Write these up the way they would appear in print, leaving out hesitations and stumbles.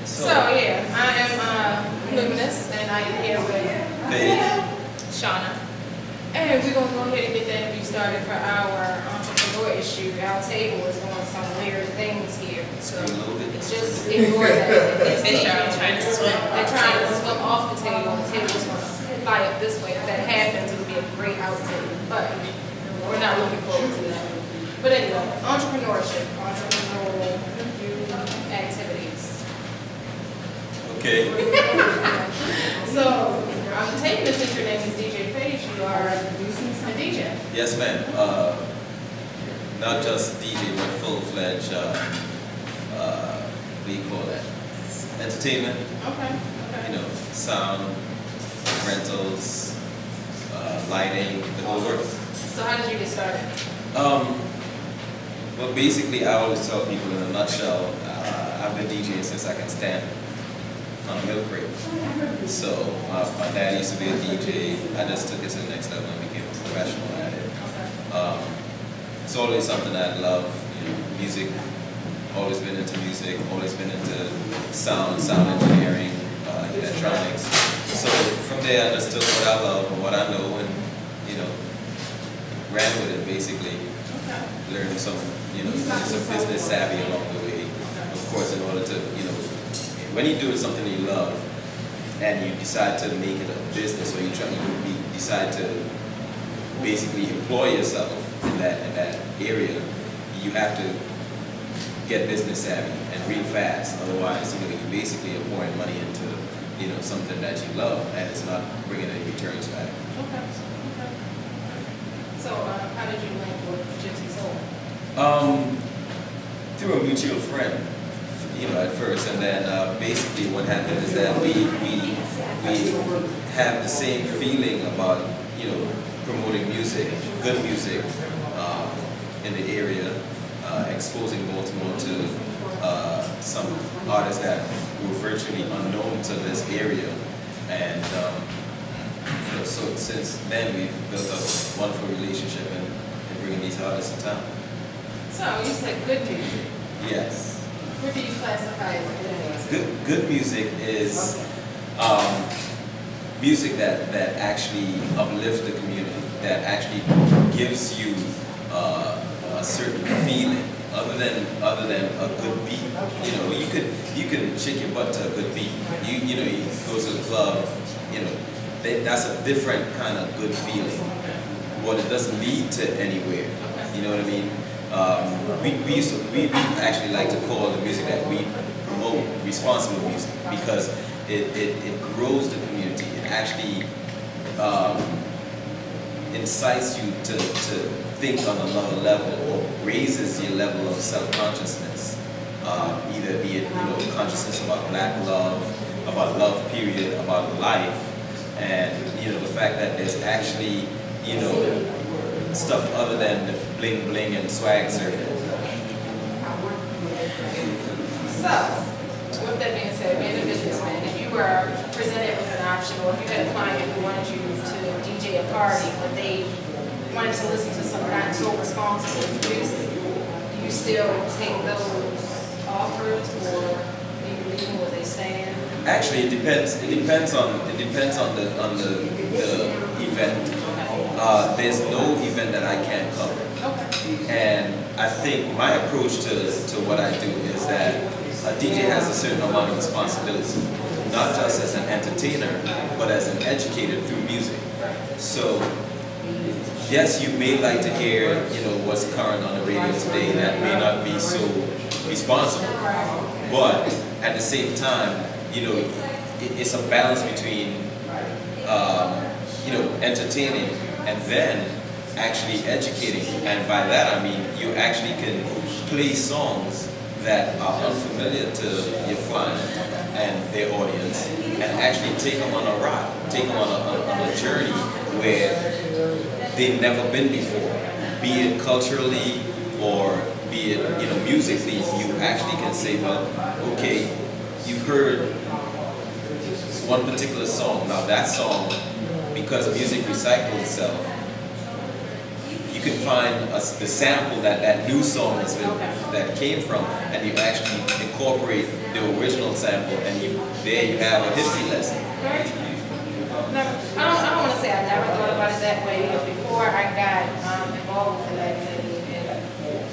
So yeah, I am luminoUS, and I am here with Phaze Shaunna. And we're gonna go ahead and get that interview started for our entrepreneur issue. Our table is doing some weird things here, so just ignore that. They're trying to swim. They're trying to swim off the table. The table's gonna fly up this way. If that happens, it'll be a great outtake. But we're not looking forward to that. But anyway, entrepreneurship, entrepreneurial activities. Okay. So, I'm taking this that your name is DJ Phaze. You are a DJ. Yes, ma'am. Not just DJ, but full-fledged, what do you call that? Entertainment. Okay. You know, sound, rentals, lighting, the whole works. So how did you get started? Well, basically, I always tell people in a nutshell, I've been DJing since I can stand on a milk crate. So my dad used to be a DJ. I just took it to the next level and became a professional at it. It's always something that I love. You know, music. Always been into music. Always been into sound engineering, electronics. So from there, I just took what I love and what I know, and ran with it basically. Learned some, some business savvy along the way. Of course, in order to, when you're doing something that you love and you decide to make it a business, or you decide to basically employ yourself in that area, you have to get business savvy and real fast. Otherwise, you're basically pouring money into, something that you love and it's not bringing any returns back. Okay. So, how did you link with Gypsy Soul? Through a mutual friend, at first, and then basically what happened is that we have the same feeling about, promoting music, good music, in the area, exposing Baltimore to some artists that were virtually unknown to this area, and so since then we've built up a wonderful relationship and bringing these artists to town. So you said good music. Yes. What do you classify as good music? Good music is music that actually uplifts the community, that actually gives you a certain feeling, other than a good beat. You can shake your butt to a good beat. You go to the club, that's a different kind of good feeling. What it doesn't lead to anywhere. You know what I mean? We actually like to call the music that we promote responsible music, because it grows the community. It actually incites you to think on another level, or raises your level of self-consciousness. Either be it consciousness about black love, about love period, about life, and the fact that there's actually stuff other than the bling bling and swag surfing. So, with that being said, being a businessman, if you were presented with an option, or if you had a client who wanted you to DJ a party, but they wanted to listen to some not so responsible music, do you still take those offers, or do you believe in what they saying? Actually, it depends. It depends on the event. There's no event that I can't cover. And I think my approach to what I do is that a DJ has a certain amount of responsibility, not just as an entertainer, but as an educator through music. So, yes, you may like to hear, what's current on the radio today. That may not be so responsible, but at the same time, it's a balance between, entertaining and then actually educating. And by that I mean you actually can play songs that are unfamiliar to your client and their audience, and actually take them on a ride, take them on a journey where they've never been before, be it culturally or be it musically. You actually can say, well, okay, you've heard one particular song. Now that song, because music recycles itself, you can find the sample that new song has been, that came from, and you actually incorporate the original sample, and there you have a history lesson. I don't want to say I never thought about it that way. Before I got involved with Legacy and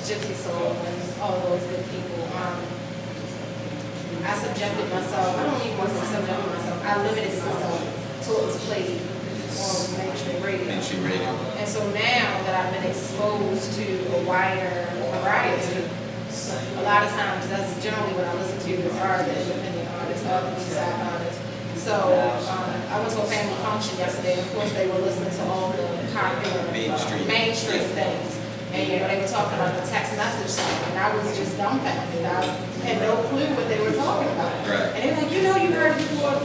Gypsy Soul and all those good people, I subjected myself. I don't even want to subject myself. I limited myself to what was played on mainstream radio. And so now that I've been exposed to a wider variety, a lot of times that's generally what I listen to are the independent artists, or the B-side artists. So I went to a family function yesterday, and of course they were listening to all the popular mainstream things. And they were talking about the text message song, and I was just dumbfounded. I had no clue what they were talking about. Right. And they were like, you heard it before.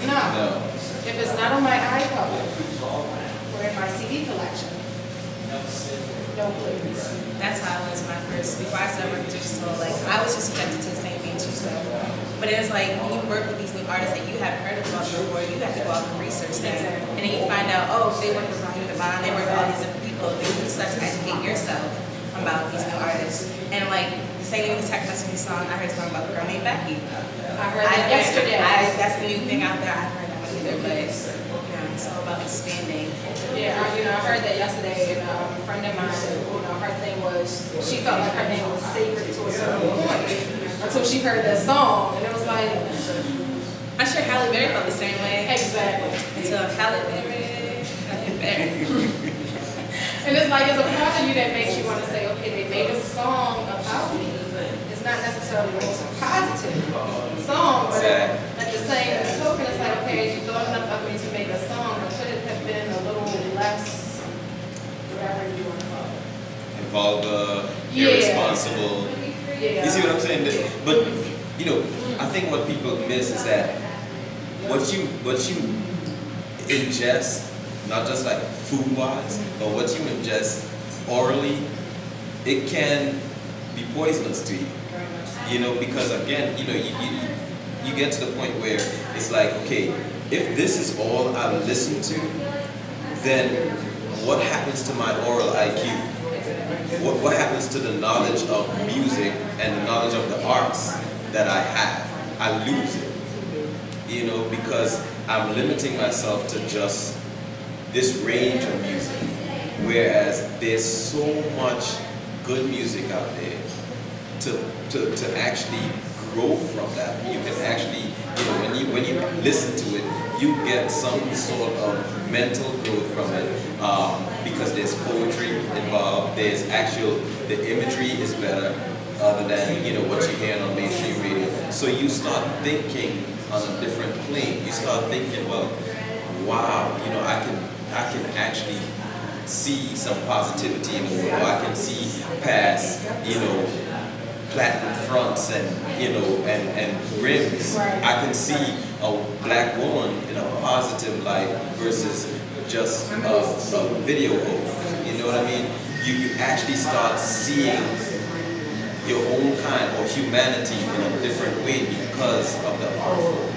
No. If it's not on my iPod or in my CD collection, no clue. That's how I was my first, before I started working with Gypsy Soul, like I was just subjected to the same mainstream stuff. But it's like when you work with these new artists that you haven't heard about before, you have to go out and research things. And then you find out, oh, they work with Raheem Devon, they work with all these different people. Then you start to educate yourself about these new artists. And like the same thing with the text messaging song, I heard a song about a girl named Becky. I heard that yesterday. That's the new thing out there. I haven't heard that one either, but it's all about expanding. Yeah, I heard that yesterday, and a friend of mine, her thing was, she felt like her name was sacred to a certain point until she heard that song, and it was like, I'm sure Halle Berry felt the same way. Exactly. Until Halle Berry. And it's like, there's a part of you that makes you want to say, okay, they made a song about me. It's not necessarily the most positive song, but at the same token, it's like, okay, you thought enough of me to make a song, but could it have been a little less, whatever you want to call it? Vulgar, irresponsible. Yeah. You see what I'm saying? But I think what people miss is that what you ingest, not just like food-wise, but what you ingest orally, it can be poisonous to you. Because again, you get to the point where it's like, okay, if this is all I listen to, then what happens to my oral IQ? What happens to the knowledge of music and the knowledge of the arts that I have? I lose it, because I'm limiting myself to just this range of music, whereas there's so much good music out there to actually grow from that. You can actually, when you listen to it, you get some sort of mental growth from it, because there's poetry involved, there's the imagery is better, other than what you hear on mainstream radio. So you start thinking on a different plane. You start thinking, well, wow, I can actually see some positivity in the world. I can see past, platinum fronts and and rims. I can see a black woman in a positive light versus just a video host. You know what I mean? You actually start seeing your own kind or humanity in a different way because of the art form.